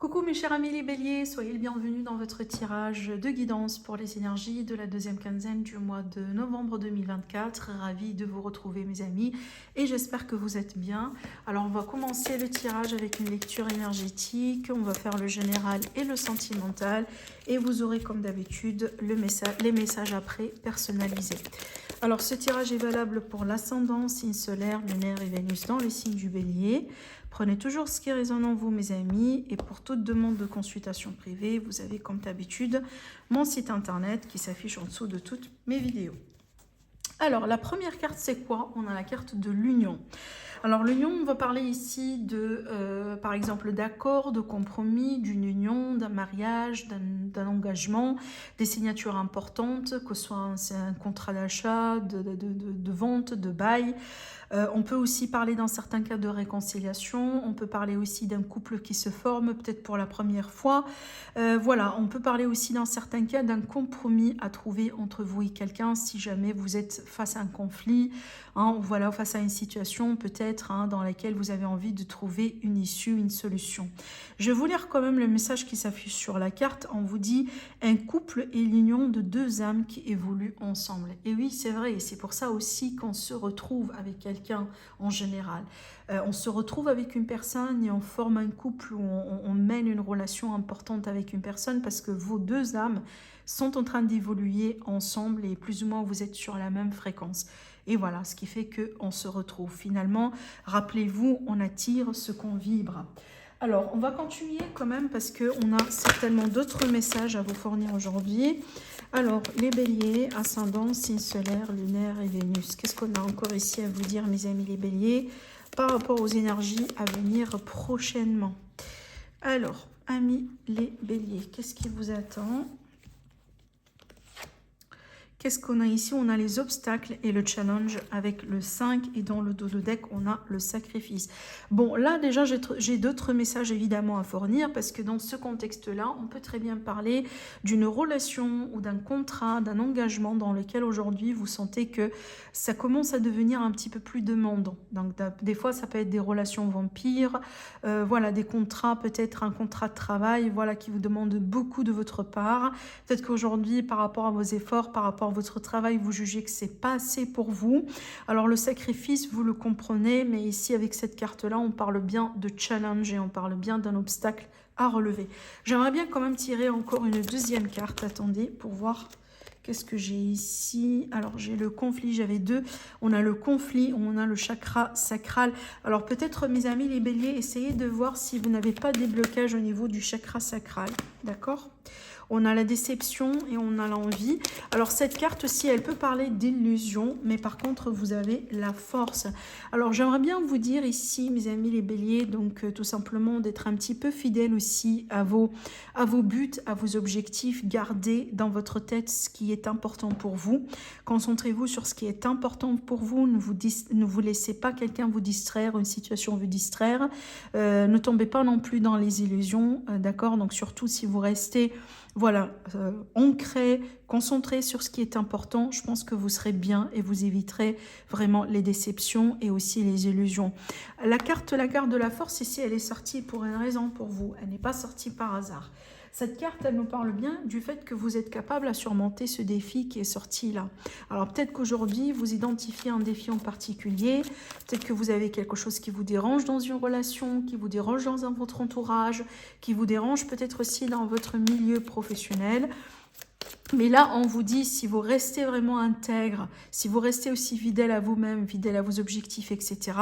Coucou mes chers amis les béliers, soyez les bienvenus dans votre tirage de guidance pour les énergies de la deuxième quinzaine du mois de novembre 2024. Ravi de vous retrouver mes amis et j'espère que vous êtes bien. Alors on va commencer le tirage avec une lecture énergétique, on va faire le général et le sentimental et vous aurez comme d'habitude les messages après personnalisés. Alors ce tirage est valable pour l'ascendant, signe solaire, lunaire et Vénus dans le signe du bélier. Prenez toujours ce qui résonne en vous mes amis et pour toute demande de consultation privée, vous avez comme d'habitude mon site internet qui s'affiche en dessous de toutes mes vidéos. Alors la première carte c'est quoi? On a la carte de l'union. Alors l'union, on va parler ici de, par exemple, d'accord, de compromis, d'une union, d'un mariage, d'un engagement, des signatures importantes, que ce soit un contrat d'achat, de vente, de bail. On peut aussi parler dans certains cas de réconciliation, on peut parler aussi d'un couple qui se forme peut-être pour la première fois. Voilà, on peut parler aussi dans certains cas d'un compromis à trouver entre vous et quelqu'un si jamais vous êtes face à un conflit, hein, ou voilà, face à une situation peut-être dans laquelle vous avez envie de trouver une issue, une solution. Je vais vous lire quand même le message qui s'affiche sur la carte. On vous dit un couple est l'union de deux âmes qui évoluent ensemble. Et oui, c'est vrai, et c'est pour ça aussi qu'on se retrouve avec quelqu'un en général. On se retrouve avec une personne et on forme un couple où on mène une relation importante avec une personne parce que vos deux âmes sont en train d'évoluer ensemble et plus ou moins vous êtes sur la même fréquence. Et voilà, ce qui fait qu'on se retrouve. Finalement, rappelez-vous, on attire ce qu'on vibre. Alors, on va continuer quand même parce qu'on a certainement d'autres messages à vous fournir aujourd'hui. Alors, les béliers, ascendant, signe solaire, lunaire et Vénus. Qu'est-ce qu'on a encore ici à vous dire, mes amis les béliers, par rapport aux énergies à venir prochainement? Alors, amis les béliers, qu'est-ce qui vous attend? Qu'est-ce qu'on a ici? On a les obstacles et le challenge avec le 5 et dans le dos de deck, on a le sacrifice. Bon, là déjà, j'ai d'autres messages évidemment à fournir parce que dans ce contexte-là, on peut très bien parler d'une relation ou d'un contrat, d'un engagement dans lequel aujourd'hui vous sentez que ça commence à devenir un petit peu plus demandant. Donc des fois, ça peut être des relations vampires, voilà, des contrats, peut-être un contrat de travail, voilà, qui vous demande beaucoup de votre part. Peut-être qu'aujourd'hui, par rapport à vos efforts, par rapport à votre travail, vous jugez que c'est pas assez pour vous. Alors le sacrifice, vous le comprenez, mais ici avec cette carte-là, on parle bien de challenge et on parle bien d'un obstacle à relever. J'aimerais bien quand même tirer encore une deuxième carte. Attendez, pour voir qu'est-ce que j'ai ici. Alors j'ai le conflit, j'avais deux. On a le conflit, on a le chakra sacral. Alors peut-être mes amis les béliers, essayez de voir si vous n'avez pas des blocages au niveau du chakra sacral. D'accord ? On a la déception et on a l'envie. Alors cette carte aussi, elle peut parler d'illusion, mais par contre, vous avez la force. Alors j'aimerais bien vous dire ici, mes amis les béliers, donc tout simplement d'être un petit peu fidèle aussi à vos buts, à vos objectifs. Gardez dans votre tête ce qui est important pour vous. Concentrez-vous sur ce qui est important pour vous. Ne vous laissez pas quelqu'un vous distraire, une situation vous distraire. Ne tombez pas non plus dans les illusions, d'accord? Donc surtout si vous restez... Voilà, ancré, concentré sur ce qui est important, je pense que vous serez bien et vous éviterez vraiment les déceptions et aussi les illusions. La carte de la force ici, elle est sortie pour une raison pour vous, elle n'est pas sortie par hasard. Cette carte, elle nous parle bien du fait que vous êtes capable à surmonter ce défi qui est sorti là. Alors peut-être qu'aujourd'hui, vous identifiez un défi en particulier, peut-être que vous avez quelque chose qui vous dérange dans une relation, qui vous dérange dans votre entourage, qui vous dérange peut-être aussi dans votre milieu professionnel. Mais là, on vous dit, si vous restez vraiment intègre, si vous restez aussi fidèle à vous-même, fidèle à vos objectifs, etc.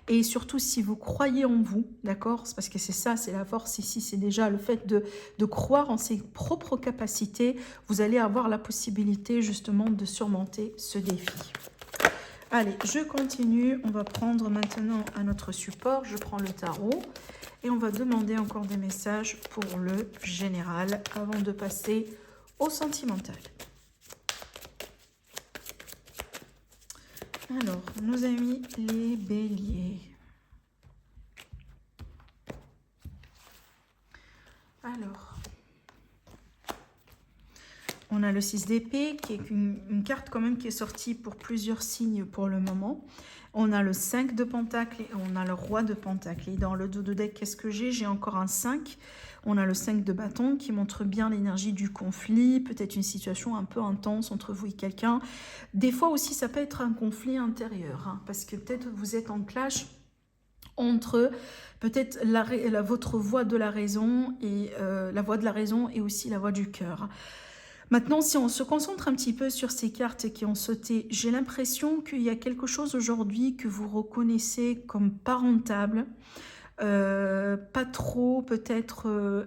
Et surtout, si vous croyez en vous, d'accord? Parce que c'est ça, c'est la force ici, c'est déjà le fait de croire en ses propres capacités. Vous allez avoir la possibilité justement de surmonter ce défi. Allez, je continue. On va prendre maintenant à notre support. Je prends le tarot et on va demander encore des messages pour le général avant de passer au sentimental. Alors, nos amis les béliers. Alors, On a le 6 d'épée, qui est une carte quand même qui est sortie pour plusieurs signes pour le moment. On a le 5 de Pentacle et on a le Roi de Pentacle. Et dans le dos de deck, qu'est-ce que j'ai? J'ai encore un 5. On a le 5 de bâton qui montre bien l'énergie du conflit, peut-être une situation un peu intense entre vous et quelqu'un. Des fois aussi, ça peut être un conflit intérieur, hein, parce que peut-être vous êtes en clash entre peut-être votre voix de la raison et la voix de la raison et aussi la voix du cœur. Maintenant, si on se concentre un petit peu sur ces cartes qui ont sauté, j'ai l'impression qu'il y a quelque chose aujourd'hui que vous reconnaissez comme pas rentable, pas trop peut-être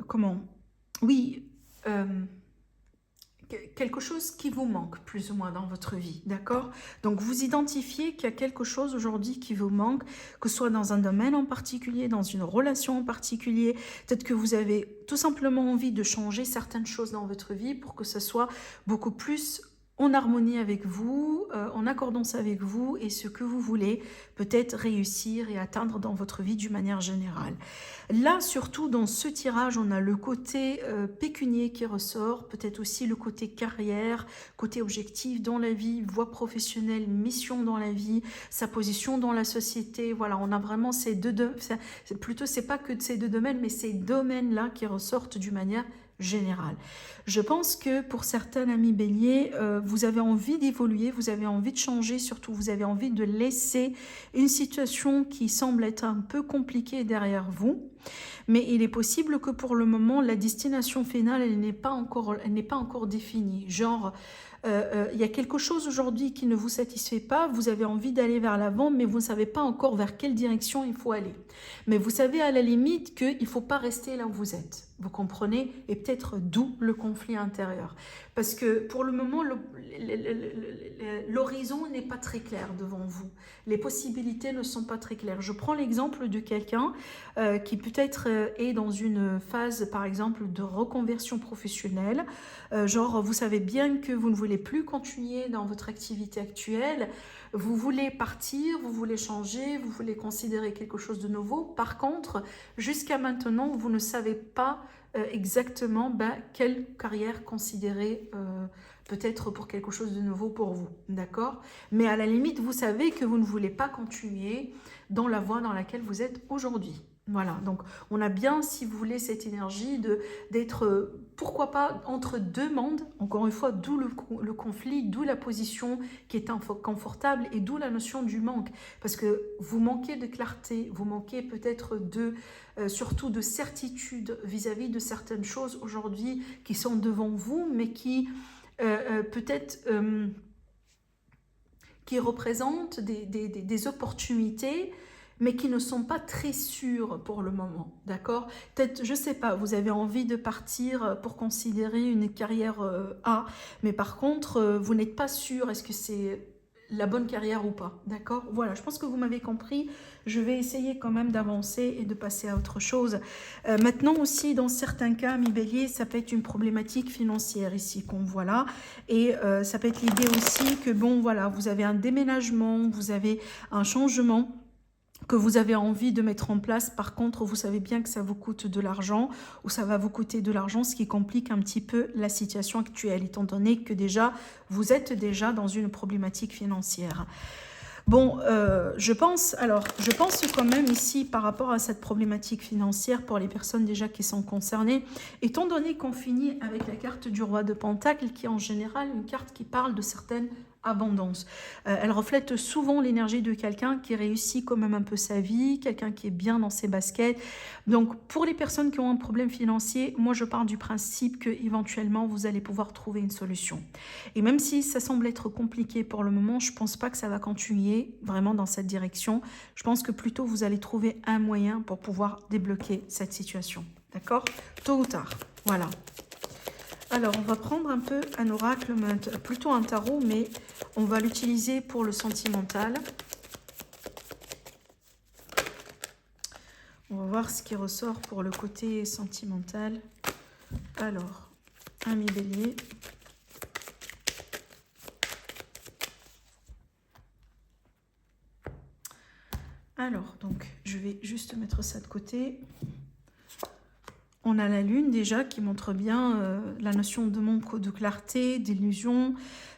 comment? Oui, quelque chose qui vous manque plus ou moins dans votre vie, d'accord? Donc vous identifiez qu'il y a quelque chose aujourd'hui qui vous manque, que ce soit dans un domaine en particulier, dans une relation en particulier, peut-être que vous avez tout simplement envie de changer certaines choses dans votre vie pour que ce soit beaucoup plus en harmonie avec vous, en accordance avec vous et ce que vous voulez peut-être réussir et atteindre dans votre vie d'une manière générale. Là, surtout dans ce tirage, on a le côté pécunier qui ressort, peut-être aussi le côté carrière, côté objectif dans la vie, voie professionnelle, mission dans la vie, sa position dans la société. Voilà, on a vraiment ces plutôt, c'est pas que ces deux domaines, mais ces domaines-là qui ressortent d'une manière générale. Je pense que pour certains amis béliers, vous avez envie d'évoluer, vous avez envie de changer, surtout vous avez envie de laisser une situation qui semble être un peu compliquée derrière vous. Mais il est possible que pour le moment, la destination finale, elle n'est pas encore définie. Genre, il y a quelque chose aujourd'hui qui ne vous satisfait pas, vous avez envie d'aller vers l'avant, mais vous ne savez pas encore vers quelle direction il faut aller. Mais vous savez à la limite qu'il ne faut pas rester là où vous êtes. Vous comprenez? Et peut-être d'où le conflit intérieur. Parce que pour le moment, l'horizon n'est pas très clair devant vous. Les possibilités ne sont pas très claires. Je prends l'exemple de quelqu'un qui peut-être est dans une phase, par exemple, de reconversion professionnelle. Genre, vous savez bien que vous ne voulez plus continuer dans votre activité actuelle. Vous voulez partir, vous voulez changer, vous voulez considérer quelque chose de nouveau. Par contre, jusqu'à maintenant, vous ne savez pas exactement quelle carrière considérer peut-être pour quelque chose de nouveau pour vous, d'accord? Mais à la limite, vous savez que vous ne voulez pas continuer dans la voie dans laquelle vous êtes aujourd'hui. Voilà, donc on a bien, si vous voulez, cette énergie d'être, pourquoi pas, entre deux mondes, encore une fois, d'où le conflit, d'où la position qui est inconfortable et d'où la notion du manque. Parce que vous manquez de clarté, vous manquez peut-être surtout de certitude vis-à-vis de certaines choses aujourd'hui qui sont devant vous, mais qui peut-être qui représentent des opportunités, mais qui ne sont pas très sûrs pour le moment, d'accord? Peut-être, je ne sais pas, vous avez envie de partir pour considérer une carrière A, mais par contre, vous n'êtes pas sûr, est-ce que c'est la bonne carrière ou pas, d'accord? Voilà, je pense que vous m'avez compris. Je vais essayer quand même d'avancer et de passer à autre chose. Maintenant aussi, dans certains cas, mi bélier, ça peut être une problématique financière ici qu'on voit là. Et ça peut être l'idée aussi que, bon, voilà, vous avez un déménagement, vous avez un changement que vous avez envie de mettre en place. Par contre, vous savez bien que ça vous coûte de l'argent ou ça va vous coûter de l'argent, ce qui complique un petit peu la situation actuelle, étant donné que déjà, vous êtes déjà dans une problématique financière. Bon, je pense quand même ici, par rapport à cette problématique financière pour les personnes déjà qui sont concernées, étant donné qu'on finit avec la carte du roi de Pentacle, qui est en général une carte qui parle de certaines abondance. Elle reflète souvent l'énergie de quelqu'un qui réussit quand même un peu sa vie, quelqu'un qui est bien dans ses baskets. Donc pour les personnes qui ont un problème financier, moi je pars du principe que éventuellement vous allez pouvoir trouver une solution. Et même si ça semble être compliqué pour le moment, je pense pas que ça va continuer vraiment dans cette direction. Je pense que plutôt vous allez trouver un moyen pour pouvoir débloquer cette situation. D'accord? Tôt ou tard. Voilà. Alors, on va prendre un peu un oracle, plutôt un tarot, mais on va l'utiliser pour le sentimental. On va voir ce qui ressort pour le côté sentimental. Alors, ami bélier. Alors, donc, je vais juste mettre ça de côté. on a la lune déjà qui montre bien la notion de manque de clarté, d'illusion,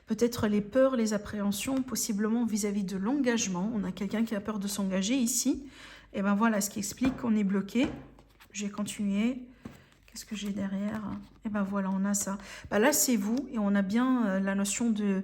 peut-être les peurs, les appréhensions, possiblement vis-à-vis de l'engagement. On a quelqu'un qui a peur de s'engager ici. Et ben voilà ce qui explique qu'on est bloqué. J'ai continué. Qu'est-ce que j'ai derrière? Et ben voilà, on a ça. Ben là, c'est vous et on a bien la notion de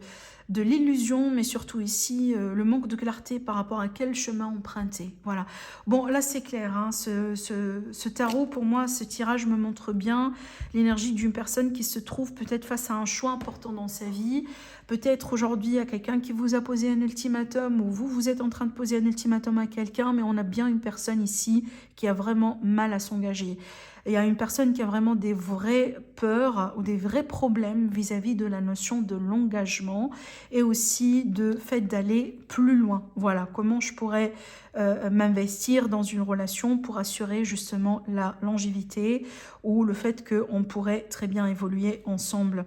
l'illusion, mais surtout ici, le manque de clarté par rapport à quel chemin emprunter. Voilà. Bon, là, c'est clair. Hein, ce tarot, pour moi, ce tirage me montre bien l'énergie d'une personne qui se trouve peut-être face à un choix important dans sa vie. Peut-être aujourd'hui, à quelqu'un qui vous a posé un ultimatum ou vous êtes en train de poser un ultimatum à quelqu'un, mais on a bien une personne ici qui a vraiment mal à s'engager. Il y a une personne qui a vraiment des vraies peurs ou des vrais problèmes vis-à-vis de la notion de l'engagement et aussi de fait d'aller plus loin. Voilà, comment je pourrais m'investir dans une relation pour assurer justement la longévité ou le fait qu'on pourrait très bien évoluer ensemble.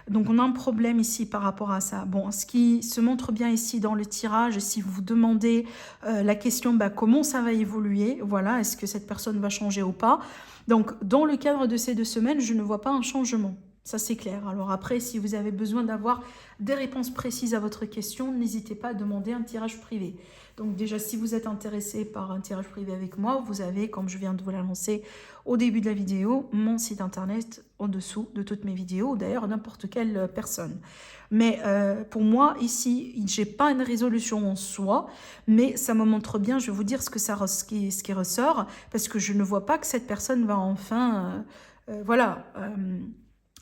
Donc on a un problème ici par rapport à ça. Bon, ce qui se montre bien ici dans le tirage, si vous vous demandez la question comment ça va évoluer, voilà, est-ce que cette personne va changer ou pas? Donc dans le cadre de ces 2 semaines, je ne vois pas un changement. Ça, c'est clair. Alors après, si vous avez besoin d'avoir des réponses précises à votre question, n'hésitez pas à demander un tirage privé. Donc déjà, si vous êtes intéressé par un tirage privé avec moi, vous avez, comme je viens de vous l'annoncer au début de la vidéo, mon site internet en dessous de toutes mes vidéos, d'ailleurs n'importe quelle personne. Mais pour moi, ici, je n'ai pas une résolution en soi, mais ça me montre bien, je vais vous dire ce qui ressort, parce que je ne vois pas que cette personne va enfin,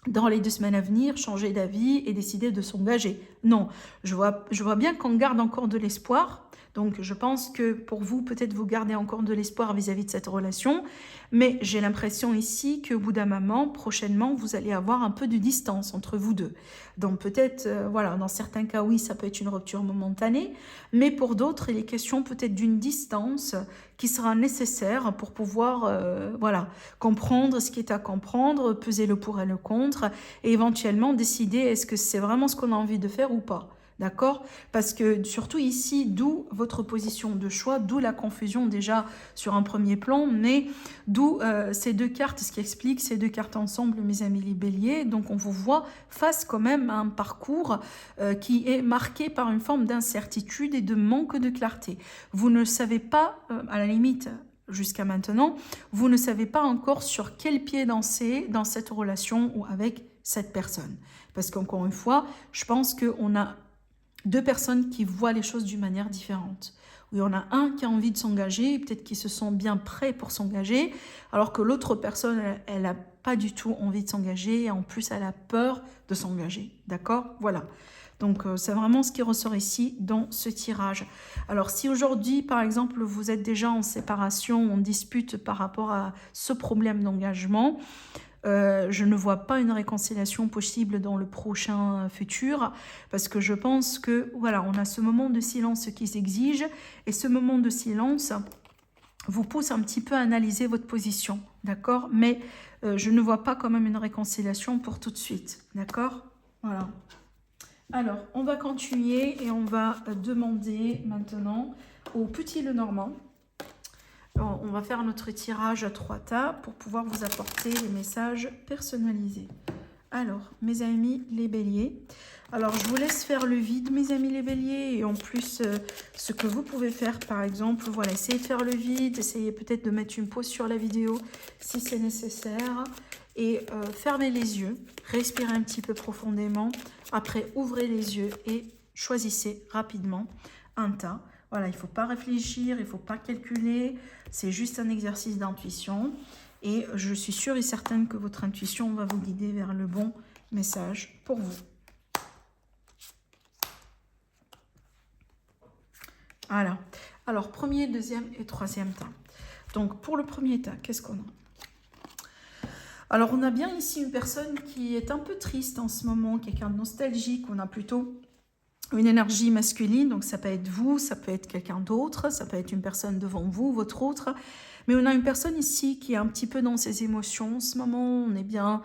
dans les 2 semaines à venir, changer d'avis et décider de s'engager. Non, je vois bien qu'on garde encore de l'espoir. Donc, je pense que pour vous, peut-être vous gardez encore de l'espoir vis-à-vis de cette relation. Mais j'ai l'impression ici qu'au bout d'un moment, prochainement, vous allez avoir un peu de distance entre vous deux. Donc, peut-être, voilà, dans certains cas, oui, ça peut être une rupture momentanée. Mais pour d'autres, il est question peut-être d'une distance qui sera nécessaire pour pouvoir, voilà, comprendre ce qui est à comprendre, peser le pour et le contre, et éventuellement décider est-ce que c'est vraiment ce qu'on a envie de faire ou pas. D'accord? Parce que surtout ici, d'où votre position de choix, d'où la confusion déjà sur un premier plan, mais d'où ces 2 cartes, ce qui explique ces 2 cartes ensemble, mes amis les béliers. Donc on vous voit face quand même à un parcours qui est marqué par une forme d'incertitude et de manque de clarté. Vous ne savez pas, à la limite, jusqu'à maintenant, vous ne savez pas encore sur quel pied danser dans cette relation ou avec cette personne. Parce qu'encore une fois, je pense qu'on a 2 personnes qui voient les choses d'une manière différente. Il y en a un qui a envie de s'engager, peut-être qu'il se sent bien prêt pour s'engager, alors que l'autre personne, elle n'a pas du tout envie de s'engager, et en plus, elle a peur de s'engager. D'accord? Voilà. Donc, c'est vraiment ce qui ressort ici dans ce tirage. Alors, si aujourd'hui, par exemple, vous êtes déjà en séparation, en dispute par rapport à ce problème d'engagement, je ne vois pas une réconciliation possible dans le prochain futur, parce que je pense que, voilà, on a ce moment de silence qui s'exige, et ce moment de silence vous pousse un petit peu à analyser votre position, d'accord? Mais je ne vois pas quand même une réconciliation pour tout de suite, d'accord? Voilà. Alors, on va continuer et on va demander maintenant au petit Lenormand. On va faire notre tirage à 3 tas pour pouvoir vous apporter les messages personnalisés. Alors, mes amis les béliers, alors je vous laisse faire le vide, mes amis les béliers, et en plus, ce que vous pouvez faire, par exemple, voilà, essayez de faire le vide, essayez peut-être de mettre une pause sur la vidéo si c'est nécessaire, et fermez les yeux, respirez un petit peu profondément, après ouvrez les yeux et choisissez rapidement un tas. Voilà, il ne faut pas réfléchir, il ne faut pas calculer, c'est juste un exercice d'intuition. Et je suis sûre et certaine que votre intuition va vous guider vers le bon message pour vous. Voilà. Alors, premier, deuxième et troisième tas. Donc, pour le premier tas, qu'est-ce qu'on a? Alors, on a bien ici une personne qui est un peu triste en ce moment, quelqu'un de nostalgique. On a plutôt une énergie masculine, donc ça peut être vous, ça peut être quelqu'un d'autre, ça peut être une personne devant vous, votre autre. Mais on a une personne ici qui est un petit peu dans ses émotions. En ce moment, on est bien...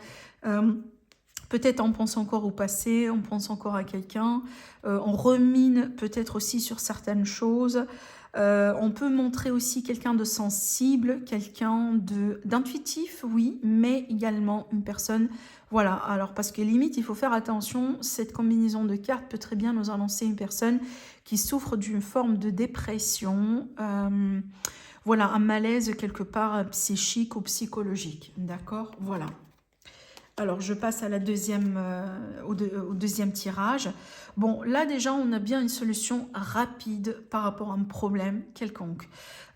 peut-être on pense encore au passé, on pense encore à quelqu'un. On remine peut-être aussi sur certaines choses. On peut montrer aussi quelqu'un de sensible, quelqu'un d'intuitif, oui, mais également une personne, voilà, alors parce que limite, il faut faire attention, cette combinaison de cartes peut très bien nous annoncer une personne qui souffre d'une forme de dépression, voilà, un malaise quelque part psychique ou psychologique, d'accord, voilà. Alors, je passe à la au deuxième tirage. Bon, là déjà, on a bien une solution rapide par rapport à un problème quelconque.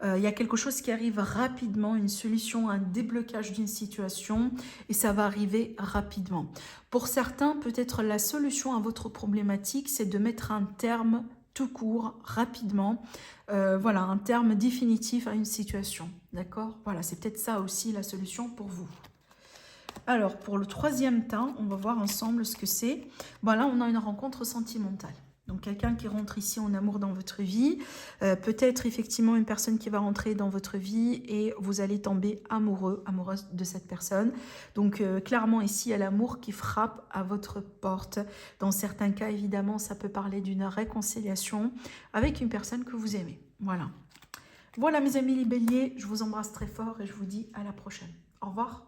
Il y a quelque chose qui arrive rapidement, une solution, un déblocage d'une situation, et ça va arriver rapidement. Pour certains, peut-être la solution à votre problématique, c'est de mettre un terme tout court, rapidement, voilà, un terme définitif à une situation. D'accord? Voilà, c'est peut-être ça aussi la solution pour vous. Alors, pour le troisième temps, on va voir ensemble ce que c'est. Bon, là, on a une rencontre sentimentale. Donc, quelqu'un qui rentre ici en amour dans votre vie. Peut-être effectivement une personne qui va rentrer dans votre vie et vous allez tomber amoureux, amoureuse de cette personne. Donc, clairement, ici, il y a l'amour qui frappe à votre porte. Dans certains cas, évidemment, ça peut parler d'une réconciliation avec une personne que vous aimez. Voilà. Voilà, mes amis les béliers, je vous embrasse très fort et je vous dis à la prochaine. Au revoir.